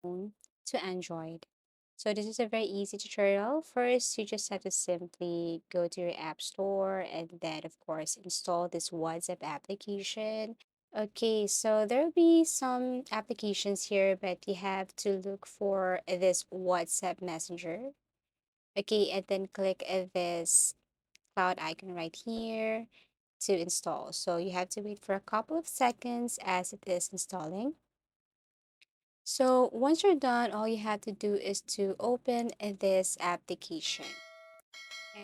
iPhone to Android. So this is a very easy tutorial. First, you just have to simply go to your app store and then of course install this WhatsApp application. Okay, so there will be some applications here, but you have to look for this WhatsApp Messenger. Okay, and then click this cloud icon right here to install. So you have to wait for a couple of seconds as it is installing. So once you're done, all you have to do is to open this application.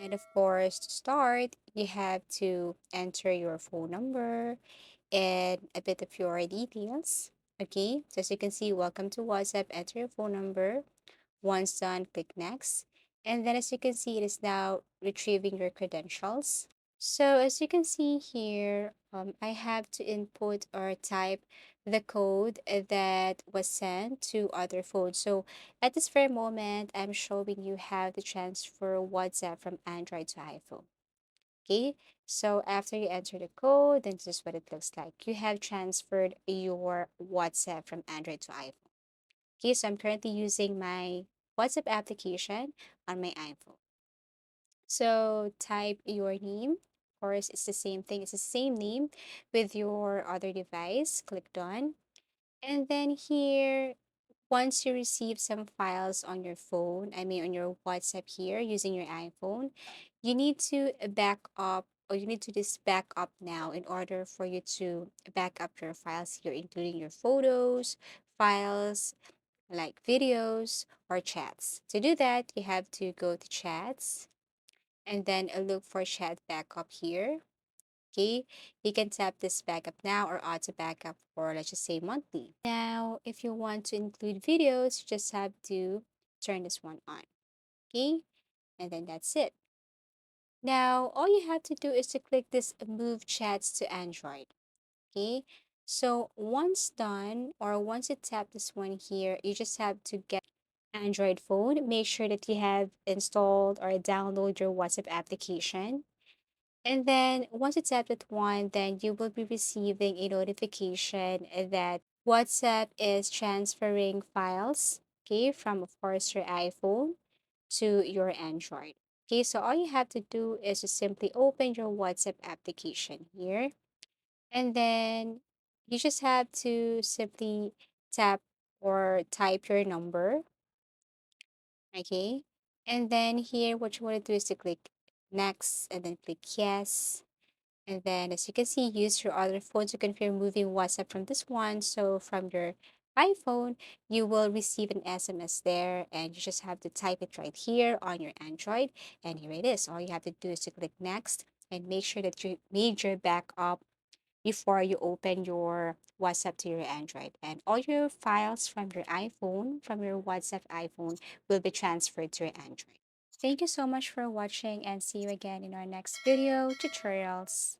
And of course, to start, you have to enter your phone number and a bit of your details. Okay, so as you can see, welcome to WhatsApp, enter your phone number. Once done, click next. And then as you can see, it is now retrieving your credentials. So as you can see here, I have to input or type the code that was sent to other phones. So at this very moment, I'm showing you how to transfer WhatsApp from Android to iPhone. Okay, so after you enter the code, then this is what it looks like. You have transferred your WhatsApp from Android to iPhone. Okay, so I'm currently using my WhatsApp application on my iPhone. So type your name. Of course, it's the same thing. It's the same name with your other device. Click done. And then here, once you receive some files on your phone, I mean on your WhatsApp here using your iPhone, you need to back up or you need to just back up now in order for you to back up your files here, including your photos, files like videos or chats. To do that, you have to go to chats and then look for chat backup here. Okay, you can tap this backup now or auto backup for let's just say monthly. Now, if you want to include videos, you just have to turn this one on. Okay, and then that's it. Now, all you have to do is to click this move chats to Android. Okay, so once done or once you tap this one here, you just have to get Android phone. Make sure that you have installed or download your WhatsApp application. And then once it's set with one, then you will be receiving a notification that WhatsApp is transferring files, okay, from of course your iPhone to your Android. Okay, so all you have to do is to simply open your WhatsApp application here, and then you just have to simply tap or type your number, okay, and then here what you want to do is to click next and then click yes. And then as you can see, use your other phone to confirm moving WhatsApp from this one. So from your iPhone, you will receive an SMS there and you just have to type it right here on your Android. And here it is. All you have to do is to click next and make sure that you made your backup before you open your WhatsApp to your Android. And all your files from your iPhone, from your WhatsApp iPhone, will be transferred to your Android. Thank you so much for watching and see you again in our next video tutorials.